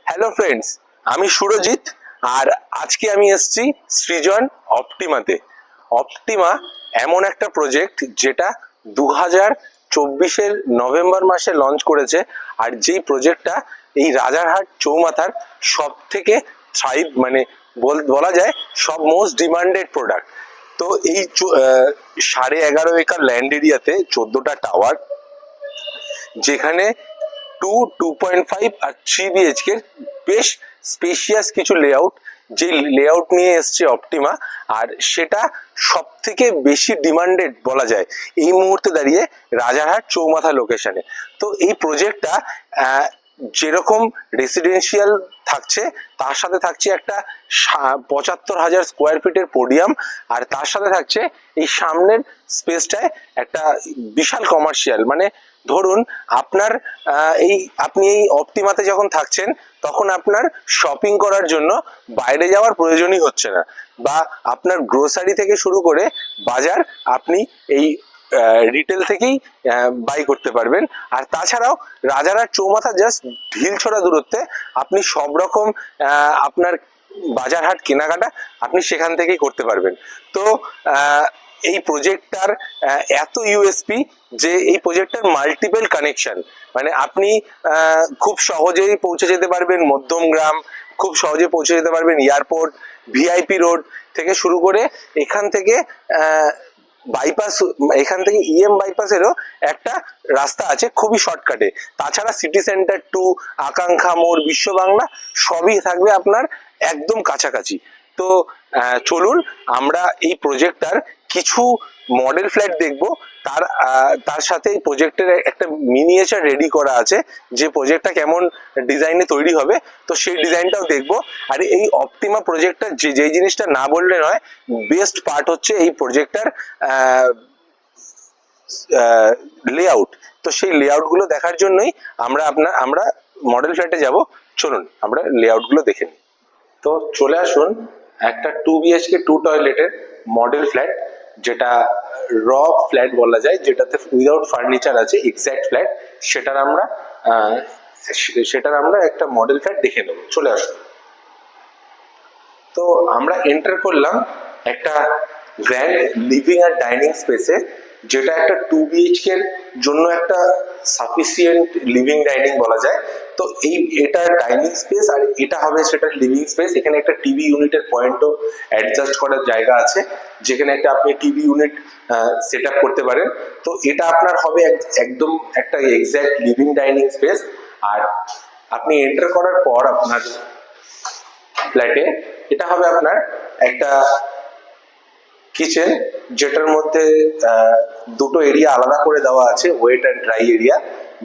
Hello friends, আমি সুরজিৎ। আর আজকে আমি এসেছি সৃজন অপটিমাতে। অপটিমা এমন একটা প্রজেক্ট যেটা 2024-এর নভেম্বর মাসে লঞ্চ করেছে। আর যেই প্রজেক্টটা এই রাজারহাট চৌমাথার সব থেকে মানে বলা যায় সব মোস্ট ডিমান্ডেড প্রোডাক্ট। তো এই 11.5 একর ল্যান্ড এরিয়াতে 14টা টাওয়ার, যেখানে 2.5 আর 3 বিএইচকে বেশ স্পেশিয়াস কিছু লেআউট, যে লেআউট নিয়ে এসছে অপটিমা। আর সেটা সব থেকে বেশি ডিমান্ডেড বলা যায় এই মুহূর্তে দাঁড়িয়ে রাজারহাট চৌমাথা লোকেশনে। তো এই প্রজেক্টটা যেরকম রেসিডেন্সিয়াল থাকছে, তার সাথে থাকছে একটা 75,000 স্কোয়ার ফিটের পোডিয়াম। আর তার সাথে থাকছে এই সামনের স্পেসটায় একটা বিশাল কমার্শিয়াল, মানে ধরুন আপনার আপনি এই অপটিমাতে যখন থাকছেন তখন আপনার শপিং করার জন্য বাইরে যাওয়ার প্রয়োজনই হচ্ছে না, বা আপনার গ্রোসারি থেকে শুরু করে বাজার আপনি এই রিটেল থেকেই বাই করতে পারবেন। আর তাছাড়াও রাজারহাট চৌমাথা জাস্ট ঢিল ছোড়া দূরত্বে আপনি সব রকম আপনার বাজার হাট কেনাকাটা আপনি সেখান থেকেই করতে পারবেন। তো এই প্রজেক্টটার এত ইউএসপি যে এই প্রজেক্টটার মাল্টিপল কানেকশন, মানে আপনি খুব সহজেই পৌঁছে যেতে পারবেন মধ্যমগ্রাম, খুব সহজে পৌঁছে যেতে পারবেন এয়ারপোর্ট, ভিআইপি রোড থেকে শুরু করে এখান থেকে বাইপাস, এখান থেকে ইএম বাইপাসেরও একটা রাস্তা আছে খুবই শর্টকাটে। তাছাড়া সিটি সেন্টার টু, আকাঙ্ক্ষা মোড়, বিশ্ব বাংলা সবই থাকবে আপনার একদম কাছাকাছি। তো চলুন আমরা এই প্রজেক্টটার কিছু মডেল ফ্ল্যাট দেখব। তার সাথে এই প্রজেক্টের একটা মিনিয়েচার রেডি করা আছে, যে প্রজেক্টটা কেমন ডিজাইনে তৈরি হবে, তো সেই ডিজাইনটাও দেখব। আর এই অপটিমা প্রজেক্টটার যেই জিনিসটা না বললে নয়, বেস্ট পার্ট হচ্ছে এই প্রজেক্টটার লেআউট। তো সেই লেআউটগুলো দেখার জন্যই আমরা মডেল ফ্ল্যাটে যাব। চলুন আমরা লেআউটগুলো দেখে নিই। তো চলে আসুন একটা 2 বিএইচকে 2 টয়লেটের মডেল ফ্ল্যাট, যেটা র ফ্ল্যাট বলা যায়, যেটাতে উইদাউট ফার্নিচার আছে, এক্স্যাক্ট ফ্ল্যাট। সেটার আমরা একটা মডেল ফ্ল্যাট দেখে নেব। চলে আসুন। তো আমরা এন্টার করলাম একটা গ্র্যান্ড লিভিং আর ডাইনিং স্পেসে, যেটা একটা 2 বিএইচকে এর জন্য একটা সাফিসিয়েন্ট লিভিং ডাইনিং বলা যায়। তো এটা ডাইনিং স্পেস আর এটা হবে সেটা লিভিং স্পেস। এখানে একটা টিভি ইউনিটের পয়েন্টও অ্যাডজাস্ট করার জায়গা আছে, যেখানে একটা আপনি টিভি ইউনিট সেট আপ করতে পারেন। তো এটা আপনার হবে একদম একটা এক্স্যাক্ট লিভিং ডাইনিং স্পেস। আর আপনি এন্টার করার পর আপনার ফ্ল্যাটে এটা হবে আপনার একটা কিচেন, যেটার মধ্যে দুটো এরিয়া আলাদা করে দেওয়া আছে, ওয়েট অ্যান্ড ড্রাই এরিয়া,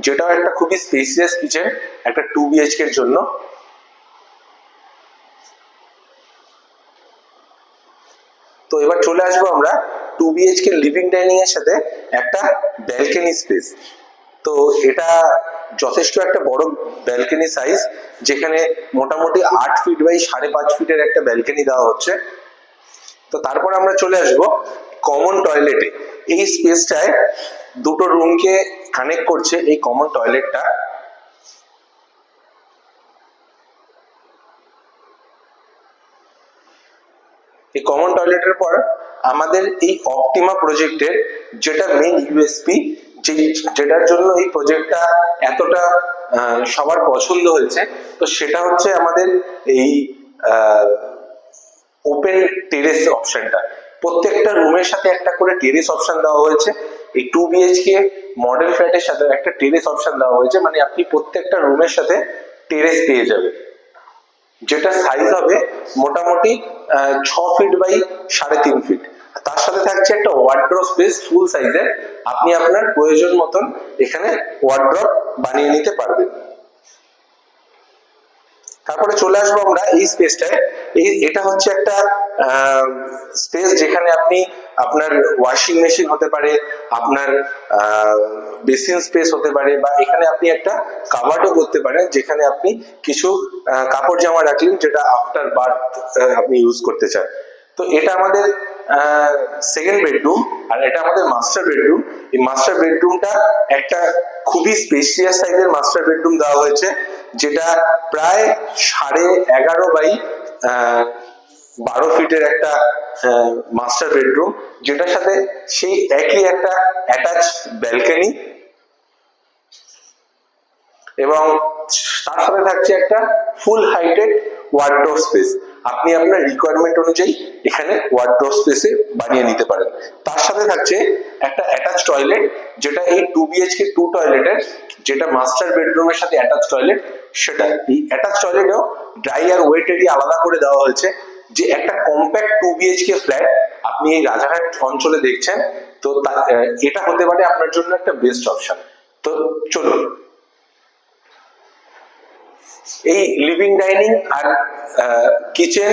যেটাও একটা খুবই স্পেসিয়াস কিচেন একটা 2 বিএইচকে এর জন্য। তো এবার চলে আসবো আমরা 2 বিএইচকে লিভিং ডাইনিং এর সাথে একটা ব্যালকনি স্পেস। তো এটা যথেষ্ট একটা বড় ব্যালকনি সাইজ, যেখানে মোটামুটি 8 ফিট বাই 5.5 ফিটের একটা ব্যালকনি দেওয়া হচ্ছে। তো তারপর আমরা চলে আসব কমন টয়লেটে। এই স্পেসটায় দুটো রুমকে কানেক্ট করছে এই কমন টয়লেটটা। এই কমন টয়লেটের পর আমাদের এই অপটিমা প্রজেক্টের যেটা মেইন ইউএসপি, যেটার জন্য এই প্রজেক্টটা এতটা সবার পছন্দ হয়েছে, তো সেটা হচ্ছে আমাদের এই ওপেন টেরেস অপশনটা। প্রত্যেকটা রুমের সাথে একটা করে টেরেস অপশন দেওয়া হয়েছে। এই 2 বিএইচকে মডেল ফ্ল্যাটের সাথে একটা টেরেস অপশন দেওয়া হয়েছে, মানে আপনি প্রত্যেকটা রুমের সাথে টেরেস পেয়ে যাবেন, যেটা সাইজ হবে মোটামুটি 6 ফিট বাই 3.5 ফিট। তার সাথে থাকছে একটা ওয়ার্ড্রপ স্পেস ফুল সাইজের, আপনি আপনার প্রয়োজন মতন এখানে ওয়ার্ড্রপ বানিয়ে নিতে পারবেন। তারপরে চলে আসবো আমরা এই স্পেসটায়। এটা হচ্ছে একটা স্পেস যেখানে আপনি আপনার ওয়াশিং মেশিন হতে পারে, আপনার বেসিন স্পেস হতে পারে, বা এখানে আপনি একটা কাভার্ডও করতে পারেন, যেখানে আপনি কিছু কাপড় জামা রাখলেন, যেটা আফটার বার্থ আপনি ইউজ করতে চান। তো এটা আমাদের সেকেন্ড বেডরুম আর এটা আমাদের মাস্টার বেডরুম। এই মাস্টার বেডরুমটা একটা খুবই স্পেশিয়াস সাইজের মাস্টার বেডরুম দেওয়া হয়েছে, যেটা প্রায় 11.5 বাই 12 ফিটের একটা মাস্টার বেডরুম, যেটার সাথে সেই একই একটা অ্যাটাচ ব্যালকনি এবং তার সাথে থাকছে একটা ফুল হাইটেড ওয়ার্ডরোব স্পেস। আপনি আপনার রিকোয়ারমেন্ট অনুযায়ী এখানে ওয়ার্ডরোব স্পেসে বানিয়ে নিতে পারেন। তার সাথে থাকছে একটা অ্যাটাচ টয়লেট, যেটা এই 2 BHK 2 টয়লেটের, যেটা মাস্টার বেডরুমের সাথে অ্যাটাচ টয়লেট সেটা। এই অ্যাটাচ টয়লেটেও ড্রাই আর ওয়েট এরিয়া আলাদা করে দেওয়া হয়েছে, যে একটা কম্প্যাক্ট 2 BHK ফ্ল্যাট আপনি এই রাজারহাট অঞ্চলে দেখছেন, তো এটা হতে পারে আপনার জন্য একটা বেস্ট অপশন। তো চলুন, এই লিভিং ডাইনিং আর কিচেন,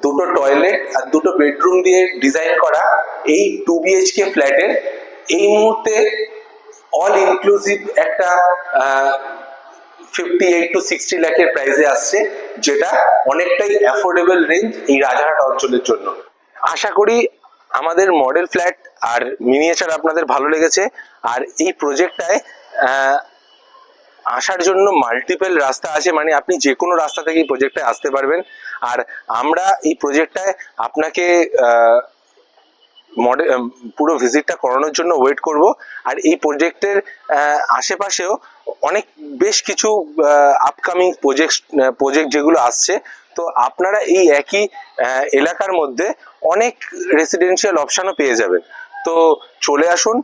দুটো টয়লেট আর দুটো বেডরুম দিয়ে ডিজাইন করা এই 2 BHK ফ্ল্যাটের এই মুহূর্তে অল ইনক্লুসিভ একটা 58 to 60 লাখের প্রাইসে আসছে, যেটা অনেকটাই অ্যাফোর্ডেবল রেঞ্জ এই রাজারহাট অঞ্চলের জন্য। আশা করি আমাদের মডেল ফ্ল্যাট আর মিনিয়েচার আপনাদের ভালো লেগেছে। আর এই প্রজেক্টটায় আসার জন্য মাল্টিপল রাস্তা আছে, মানে আপনি যে কোনো রাস্তা থেকে এই প্রজেক্টটায় আসতে পারবেন। আর আমরা এই প্রজেক্টটায় আপনাকে পুরো ভিজিটটা করানোর জন্য ওয়েট করব। আর এই প্রজেক্টের আশেপাশেও অনেক বেশ কিছু আপকামিং প্রজেক্ট যেগুলো আসছে, তো আপনারা এই একই এলাকার মধ্যে অনেক রেসিডেন্সিয়াল অপশানও পেয়ে যাবেন। তো চলে আসুন,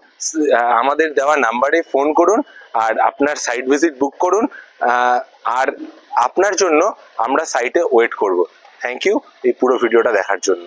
আমাদের দেওয়া নাম্বারে ফোন করুন আর আপনার সাইট ভিজিট বুক করুন, আর আপনার জন্য আমরা সাইটে ওয়েট করব। থ্যাংক ইউ এই পুরো ভিডিওটা দেখার জন্য।